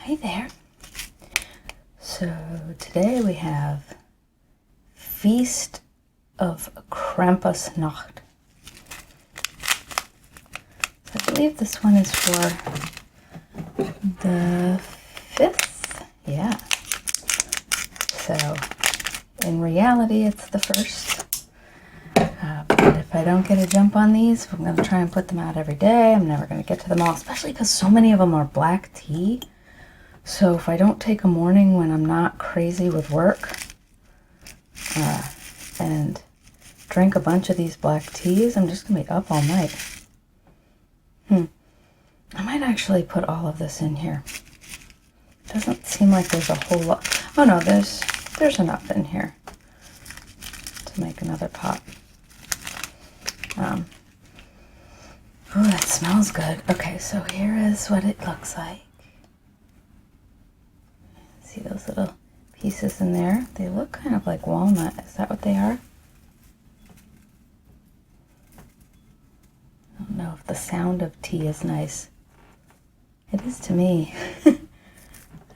Hi there. So today we have Feast of Krampusnacht. So I believe this one is for the 5th. Yeah. So in reality it's the 1st. But if I don't get a jump on these, I'm going to try and put them out every day. I'm never going to get to them all, especially because so many of them are black tea. So if I don't take a morning when I'm not crazy with work and drink a bunch of these black teas, I'm just going to be up all night. I might actually put all of this in here. Doesn't seem like there's a whole lot. Oh no, there's enough in here to make another pot. Oh, that smells good. Okay, so here is what it looks like. See those little pieces in there? They look kind of like walnut. Is that what they are? I don't know if the sound of tea is nice. It is to me. I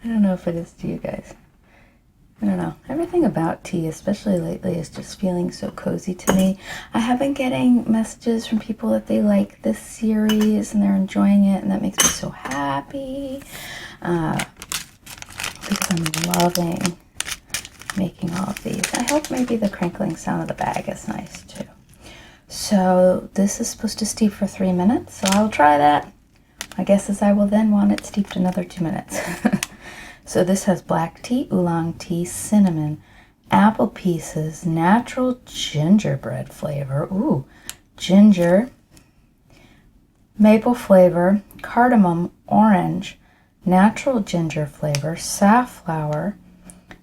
don't know if it is to you guys. I don't know. Everything about tea, especially lately, is just feeling so cozy to me. I have been getting messages from people that they like this series and they're enjoying it, and that makes me so happy. Because I'm loving making all of these. I hope maybe the crinkling sound of the bag is nice too. So this is supposed to steep for 3 minutes, so I'll try that. My guess is I will then want it steeped another 2 minutes. So this has black tea, oolong tea, cinnamon, apple pieces, natural gingerbread flavor, ooh, ginger, maple flavor, cardamom, orange, natural ginger flavor, safflower,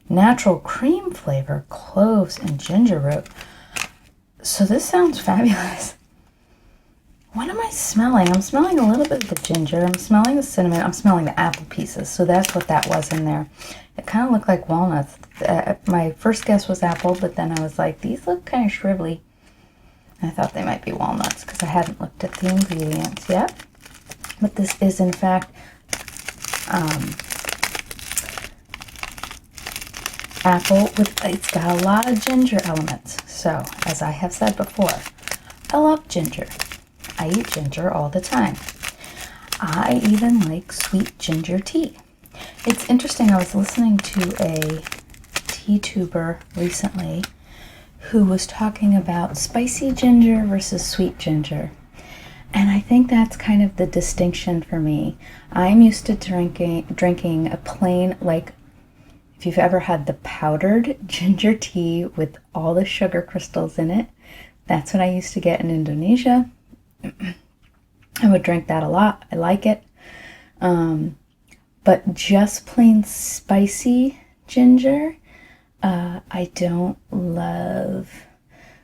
natural cream flavor, cloves, and ginger root. So this sounds fabulous. What am I smelling? I'm smelling a little bit of the ginger. I'm smelling the cinnamon. I'm smelling the apple pieces. So that's what that was in there. It kind of looked like walnuts. My first guess was apple, but then I was like, these look kind of shrivelly. I thought they might be walnuts because I hadn't looked at the ingredients yet. But this is, in fact, apple with, it's got a lot of ginger elements. So, as I have said before, I love ginger. I eat ginger all the time. I even like sweet ginger tea. It's interesting, I was listening to a tea tuber recently who was talking about spicy ginger versus sweet ginger. And I think that's kind of the distinction for me. I'm used to drinking a plain, like if you've ever had the powdered ginger tea with all the sugar crystals in it, that's what I used to get in Indonesia. I would drink that a lot. I like it. But just plain spicy ginger, I don't love.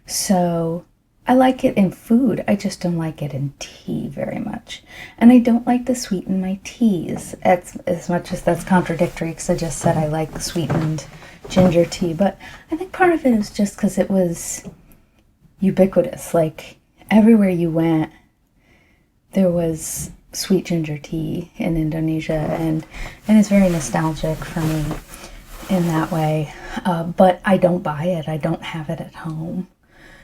So I like it in food. I just don't like it in tea very much. And I don't like to sweeten my teas as much as that's contradictory, because I just said I like the sweetened ginger tea. But I think part of it is just because it was ubiquitous. Like everywhere you went, there was sweet ginger tea in Indonesia, and it's very nostalgic for me in that way. But I don't buy it. I don't have it at home.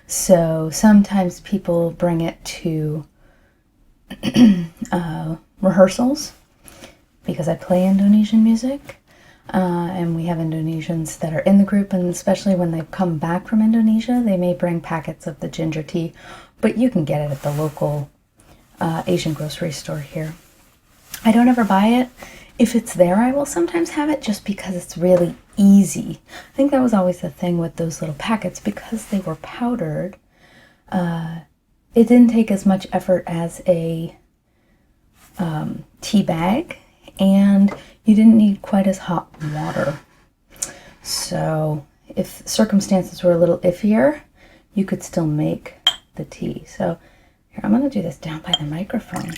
So sometimes people bring it to rehearsals because I play Indonesian music. And we have Indonesians that are in the group, and especially when they've come back from Indonesia, they may bring packets of the ginger tea, but you can get it at the local Asian grocery store here. I don't ever buy it. If it's there, I will sometimes have it just because it's really easy. I think that was always the thing with those little packets, because they were powdered. It didn't take as much effort as a tea bag, and you didn't need quite as hot water. So if circumstances were a little iffier, you could still make the tea. So here, I'm going to do this down by the microphone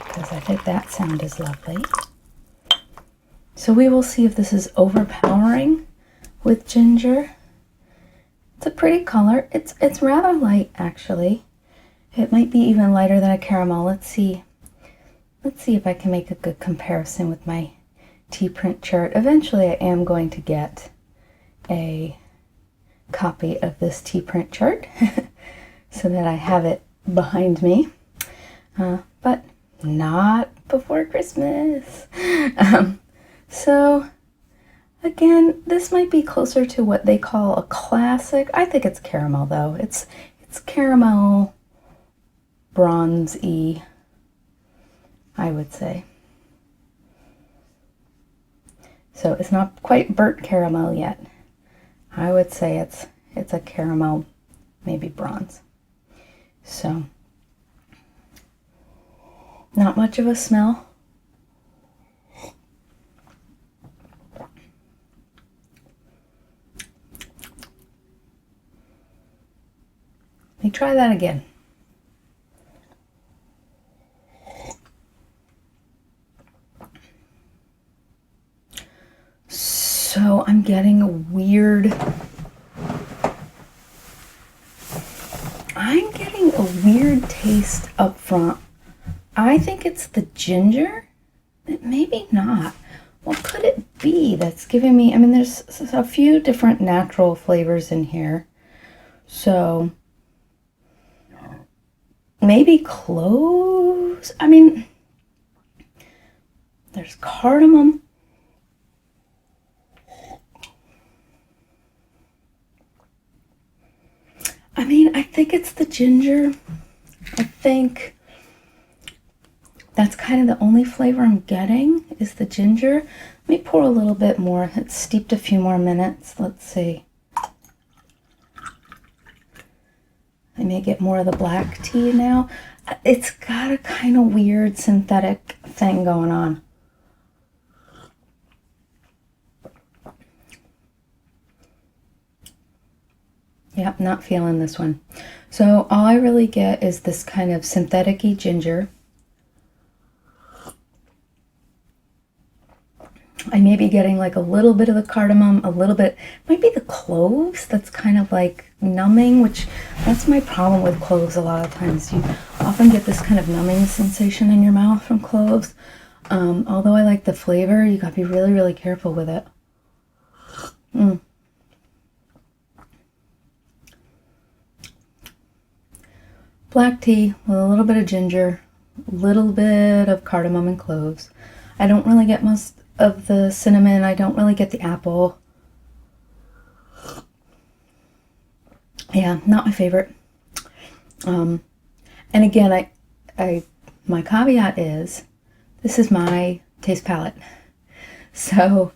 because I think that sound is lovely. So we will see if this is overpowering with ginger. It's a pretty color. It's rather light, actually. It might be even lighter than a caramel. Let's see. let's see if I can make a good comparison with my tea print chart. Eventually I am going to get a copy of this tea print chart so that I have it behind me, but not before Christmas. So again, this might be closer to what they call a classic. I think it's caramel though. It's caramel bronze-y, I would say. So it's not quite burnt caramel yet. I would say it's a caramel, maybe bronze. So not much of a smell. Let me try that again. So I'm getting a weird taste up front. I think it's the ginger. Maybe not. What could it be that's giving me, I mean, there's a few different natural flavors in here. So maybe cloves. I mean, there's cardamom. I mean, I think it's the ginger. I think that's kind of the only flavor I'm getting is the ginger. Let me pour a little bit more. It's steeped a few more minutes. Let's see. I may get more of the black tea now. It's got a kind of weird synthetic thing going on. Yep, not feeling this one. So all I really get is this kind of synthetic-y ginger. I may be getting like a little bit of the cardamom, a little bit, might be the cloves that's kind of like numbing, which that's my problem with cloves a lot of times. You often get this kind of numbing sensation in your mouth from cloves. Although I like the flavor, you gotta be really, really careful with it. Black tea with a little bit of ginger, a little bit of cardamom and cloves. I don't really get most of the cinnamon. I don't really get the apple. Yeah, not my favorite. And again, my caveat is this is my taste palette. So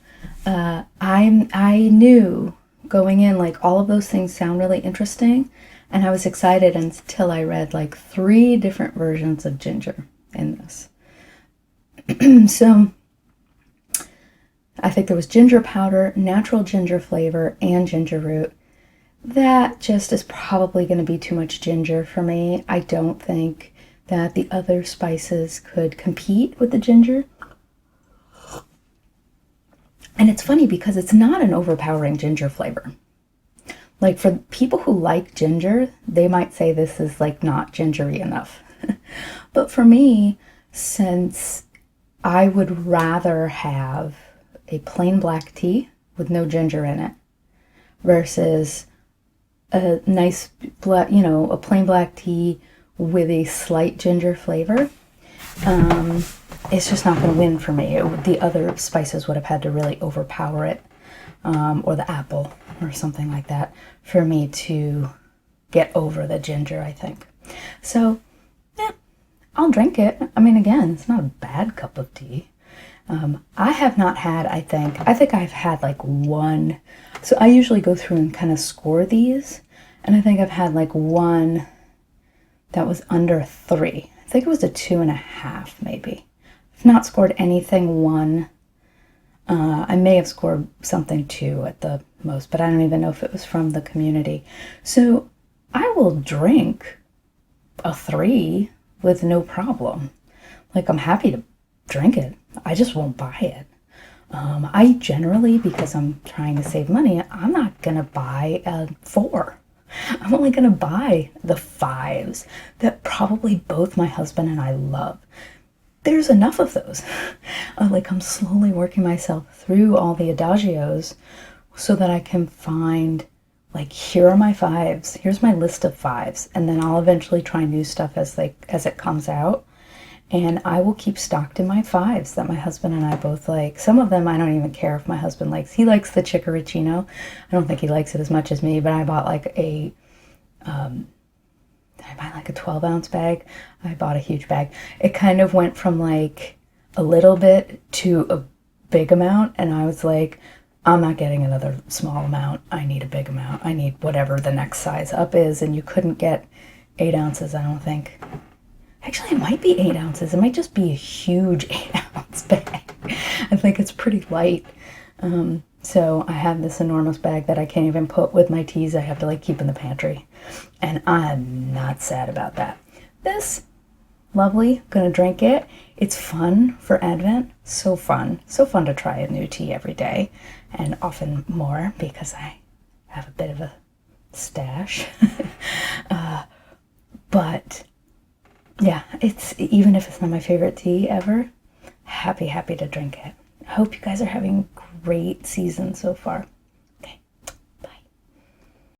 I knew going in, like, all of those things sound really interesting, and I was excited until I read like 3 different versions of ginger in this. So I think there was ginger powder, natural ginger flavor, and ginger root. That just is probably going to be too much ginger for me. I don't think that the other spices could compete with the ginger. And it's funny because it's not an overpowering ginger flavor. Like, for people who like ginger, they might say this is like not gingery enough. But for me, since I would rather have a plain black tea with no ginger in it versus a nice, a plain black tea with a slight ginger flavor, it's just not going to win for me. The other spices would have had to really overpower it, or the apple or something like that, for me to get over the ginger, I think. So, yeah, I'll drink it. I mean, again, it's not a bad cup of tea. I have not had, I think I've had like one. So I usually go through and kind of score these, and I think I've had like one that was under 3. I think it was a 2.5 maybe. I've not scored anything 1. I may have scored something 2 at the most, but I don't even know if it was from the community. So I will drink a 3 with no problem. Like, I'm happy to drink it. I just won't buy it. I generally, because I'm trying to save money, I'm not going to buy a 4. I'm only going to buy the 5s that probably both my husband and I love. there's enough of those. Like I'm slowly working myself through all the adagios so that I can find, like, here are my fives, here's my list of fives, and then I'll eventually try new stuff as it comes out. And I will keep stocked in my fives that my husband and I both like. Some of them I don't even care if my husband likes. He likes the Chicoricino. I don't think he likes it as much as me, but I bought like a, did I buy like a 12-ounce bag? I bought a huge bag. It kind of went from like a little bit to a big amount, and I was like, I'm not getting another small amount. I need a big amount. I need whatever the next size up is, and you couldn't get 8 ounces, I don't think. Actually, it might be 8 ounces. It might just be a huge 8-ounce bag. I think it's pretty light. So I have this enormous bag that I can't even put with my teas. I have to like keep in the pantry. And I'm not sad about that. This, lovely, gonna drink it. It's fun for Advent. So fun. So fun to try a new tea every day. And often more because I have a bit of a stash. But yeah, it's, even if it's not my favorite tea ever, happy to drink it. I hope you guys are having a great season so far.